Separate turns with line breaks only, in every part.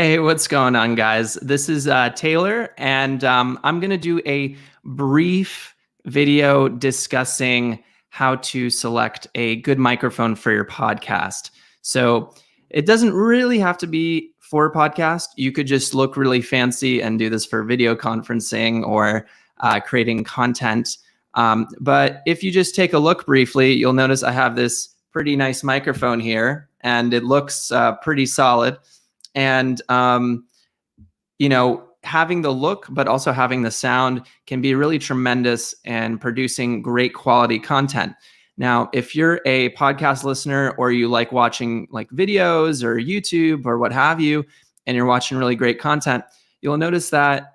Hey, what's going on, guys? This is Taylor, and I'm going to do a brief video discussing how to select a good microphone for your podcast. So it doesn't really have to be for a podcast. You could just look really fancy and do this for video conferencing or creating content. But if you just take a look briefly, you'll notice I have this pretty nice microphone here, and it looks pretty solid. And, having the look, but also having the sound can be really tremendous and producing great quality content. Now, if you're a podcast listener or you like watching like videos or YouTube or what have you, and you're watching really great content, you'll notice that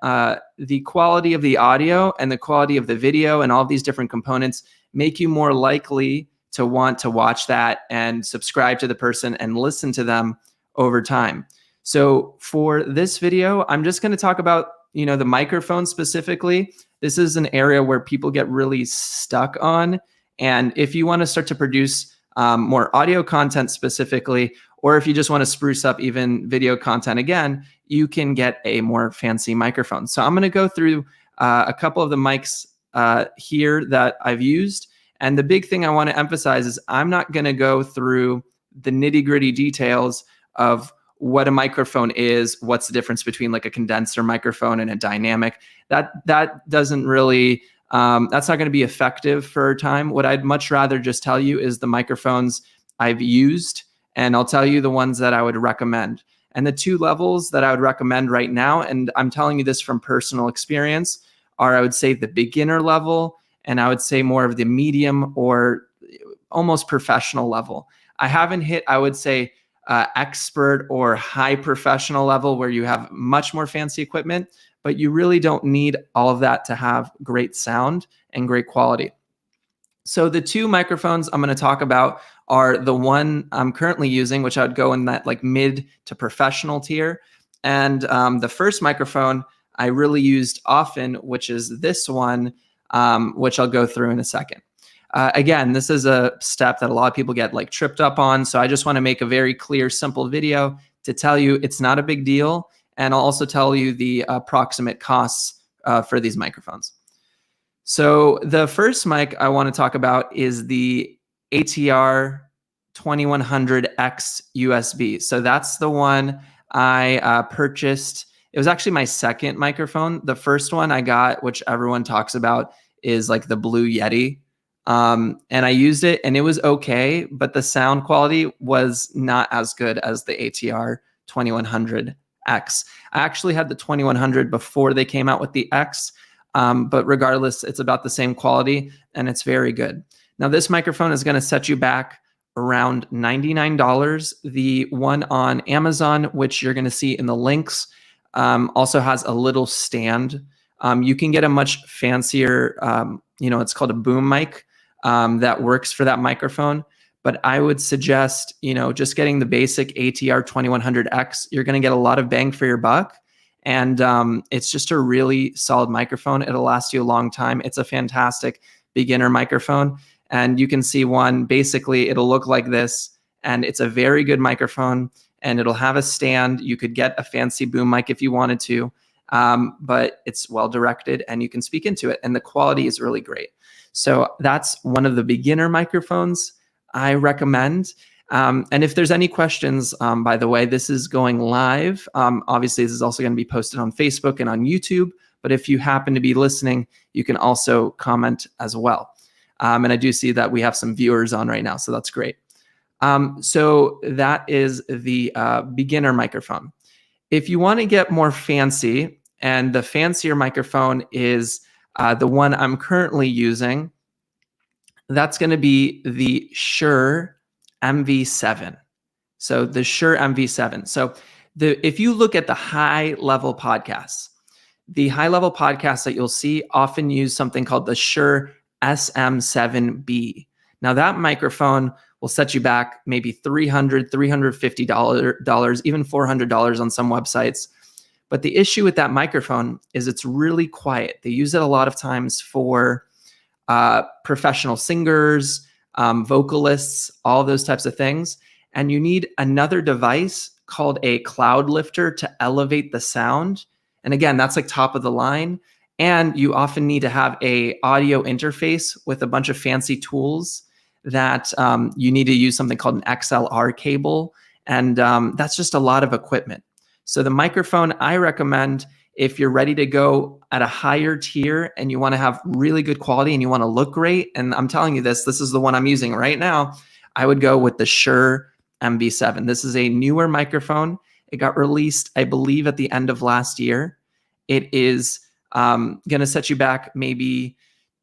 the quality of the audio and the quality of the video and all these different components make you more likely to want to watch that and subscribe to the person and listen to them over time. So for this video, I'm just going to talk about, the microphone specifically. This is an area where people get really stuck on. And if you want to start to produce more audio content specifically, or if you just want to spruce up even video content again, you can get a more fancy microphone. So I'm going to go through a couple of the mics here that I've used. And the big thing I want to emphasize is I'm not going to go through the nitty-gritty details of what a microphone is, what's the difference between like a condenser microphone and a dynamic. That doesn't really, that's not going to be effective for our time. What I'd much rather just tell you is the microphones I've used, and I'll tell you the ones that I would recommend. And the two levels that I would recommend right now, and I'm telling you this from personal experience, are I would say the beginner level, and I would say more of the medium or almost professional level. I haven't hit, I would say, expert or high professional level where you have much more fancy equipment, but you really don't need all of that to have great sound and great quality. So the two microphones I'm going to talk about are the one I'm currently using, which I would go in that like mid to professional tier. And the first microphone I really used often, which is this one, which I'll go through in a second. Again, this is a step that a lot of people get like tripped up on. So I just want to make a very clear, simple video to tell you it's not a big deal. And I'll also tell you the approximate costs for these microphones. So the first mic I want to talk about is the ATR 2100X USB. So that's the one I purchased. It was actually my second microphone. The first one I got, which everyone talks about, is like the Blue Yeti. And I used it and it was okay, but the sound quality was not as good as the ATR 2100X. I actually had the 2100 before they came out with the X, but regardless, it's about the same quality and it's very good. Now this microphone is going to set you back around $99. The one on Amazon, which you're going to see in the links, also has a little stand. You can get a much fancier, it's called a boom mic. That works for that microphone. But I would suggest, just getting the basic ATR 2100X. You're going to get a lot of bang for your buck. And it's just a really solid microphone. It'll last you a long time. It's a fantastic beginner microphone. And you can see one, basically, it'll look like this. And it's a very good microphone. And it'll have a stand. You could get a fancy boom mic if you wanted to. But it's well directed and you can speak into it. And the quality is really great. So that's one of the beginner microphones I recommend. And if there's any questions, by the way, this is going live. Obviously, this is also going to be posted on Facebook and on YouTube. But if you happen to be listening, you can also comment as well. And I do see that we have some viewers on right now, so that's great. So that is the beginner microphone. If you want to get more fancy, and the fancier microphone is the one I'm currently using, that's going to be the Shure MV7. So the Shure MV7. So if you look at the high-level podcasts, the high-level podcasts that you'll see often use something called the Shure SM7B. Now that microphone will set you back maybe $300, $350, even $400 on some websites. But the issue with that microphone is it's really quiet. They use it a lot of times for professional singers, vocalists, all those types of things. And you need another device called a cloud lifter to elevate the sound. And again, that's like top of the line. And you often need to have a audio interface with a bunch of fancy tools that you need to use something called an XLR cable. And that's just a lot of equipment. So the microphone I recommend, if you're ready to go at a higher tier and you want to have really good quality and you want to look great, and I'm telling you this is the one I'm using right now, I would go with the Shure MV7. This is a newer microphone. It got released, I believe, at the end of last year. It is going to set you back maybe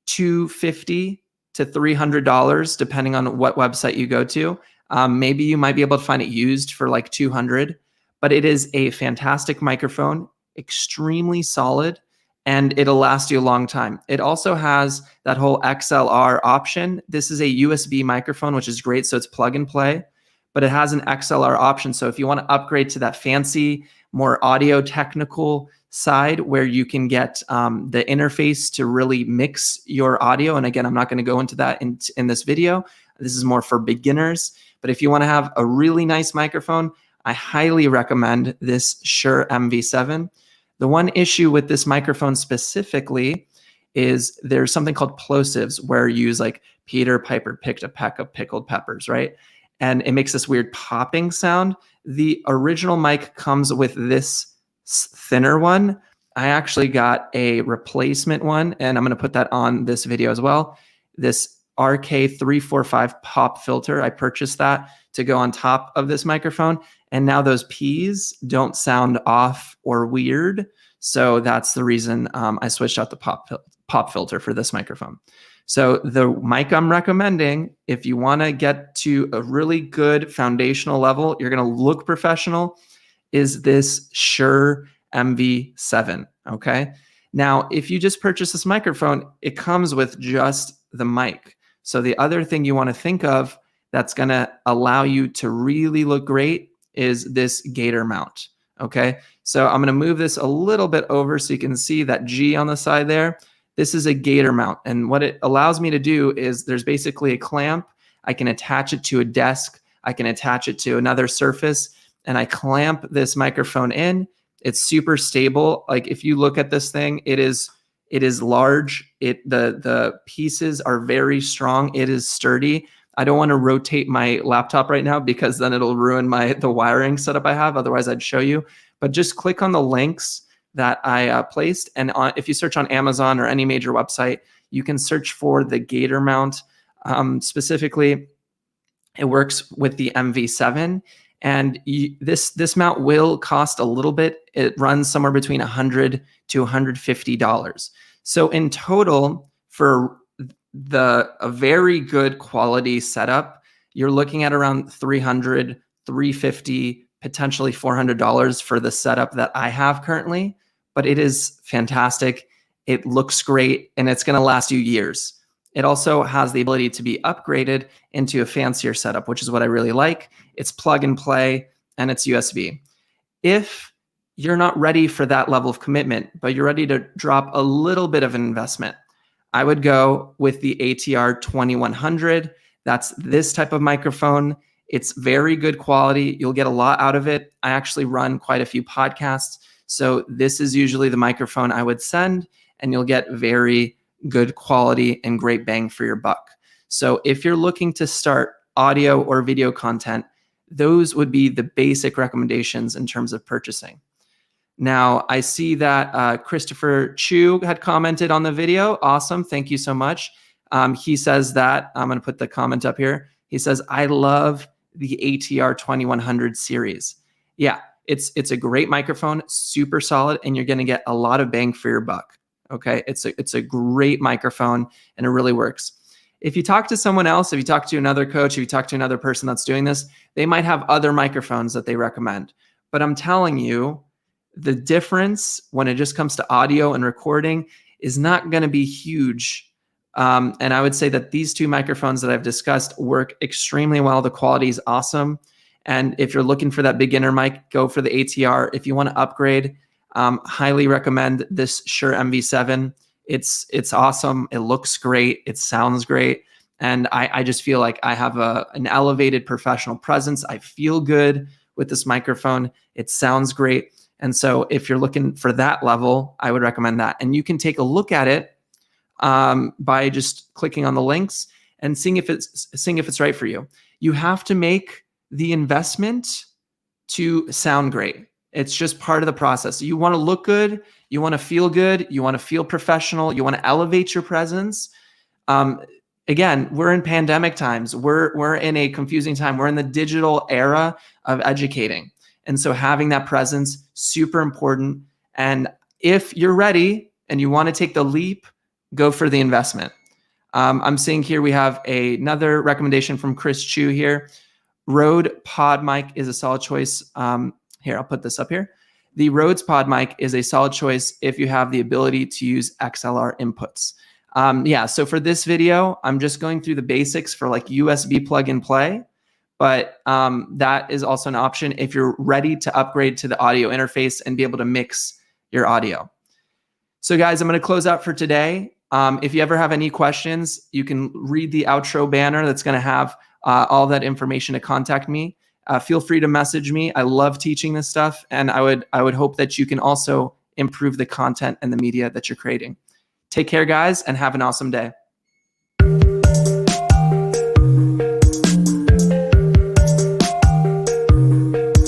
$250 to $300, depending on what website you go to. Maybe you might be able to find it used for like $200, but it is a fantastic microphone, extremely solid, and it'll last you a long time. It also has that whole XLR option. This is a USB microphone, which is great, so it's plug and play, but it has an XLR option. So if you want to upgrade to that fancy, more audio technical side where you can get the interface to really mix your audio, and again, I'm not going to go into that in this video. This is more for beginners, but if you want to have a really nice microphone, I highly recommend this Shure MV7. The one issue with this microphone specifically is there's something called plosives where you use like Peter Piper picked a peck of pickled peppers, right? And it makes this weird popping sound. The original mic comes with this thinner one. I actually got a replacement one, and I'm going to put that on this video as well. This RK345 pop filter, I purchased that to go on top of this microphone, and now those P's don't sound off or weird. So that's the reason I switched out the pop filter for this microphone. So the mic I'm recommending, if you want to get to a really good foundational level, you're going to look professional, is this Shure MV7, okay? Now, if you just purchase this microphone, it comes with just the mic. So the other thing you want to think of that's going to allow you to really look great is this Gator mount, okay? So I'm going to move this a little bit over so you can see that G on the side there. This is a Gator mount, and what it allows me to do is there's basically a clamp. I can attach it to a desk. I can attach it to another surface, and I clamp this microphone in. It's super stable. Like if you look at this thing, it is large. The pieces are very strong. It is sturdy. I don't want to rotate my laptop right now because then it'll ruin the wiring setup I have. Otherwise, I'd show you. But just click on the links that I placed, and if you search on Amazon or any major website, you can search for the Gator mount. Specifically, it works with the MV7. And this mount will cost a little bit. It runs somewhere between $100 to $150. So in total, for a very good quality setup, you're looking at around $300, $350, potentially $400 for the setup that I have currently. But it is fantastic. It looks great, and it's going to last you years. It also has the ability to be upgraded into a fancier setup, which is what I really like. It's plug and play, and it's USB. If you're not ready for that level of commitment, but you're ready to drop a little bit of an investment, I would go with the ATR 2100. That's this type of microphone. It's very good quality. You'll get a lot out of it. I actually run quite a few podcasts, so this is usually the microphone I would send, and you'll get very good quality and great bang for your buck. So if you're looking to start audio or video content, those would be the basic recommendations in terms of purchasing. Now, I see that Christopher Chu had commented on the video. Awesome. Thank you so much. He says that, I'm going to put the comment up here. He says, I love the ATR 2100 series. Yeah, it's a great microphone, super solid, and you're going to get a lot of bang for your buck. Okay, it's a great microphone, and it really works. If you talk to someone else, if you talk to another coach, if you talk to another person that's doing this, they might have other microphones that they recommend. But I'm telling you, the difference when it just comes to audio and recording is not going to be huge. And I would say that these two microphones that I've discussed work extremely well. The quality is awesome. And if you're looking for that beginner mic, go for the ATR. If you want to upgrade, highly recommend this Shure MV7. It's awesome. It looks great. It sounds great. And I just feel like I have an elevated professional presence. I feel good with this microphone. It sounds great. And so if you're looking for that level, I would recommend that. And you can take a look at it by just clicking on the links and seeing if it's right for you. You have to make the investment to sound great. It's just part of the process. You want to look good, you want to feel good, you want to feel professional, you want to elevate your presence. Again, we're in pandemic times. We're in a confusing time. We're in the digital era of educating. And so having that presence, super important. And if you're ready and you want to take the leap, go for the investment. I'm seeing here we have another recommendation from Chris Chu here. Rode Pod mic is a solid choice. Here, I'll put this up here. The Rhodes Pod mic is a solid choice if you have the ability to use XLR inputs. Yeah, so for this video, I'm just going through the basics for like USB plug and play, but that is also an option if you're ready to upgrade to the audio interface and be able to mix your audio. So guys, I'm going to close out for today. If you ever have any questions, you can read the outro banner that's going to have all that information to contact me. Feel free to message me. I love teaching this stuff, and I would hope that you can also improve the content and the media that you're creating. Take care, guys, and have an awesome day.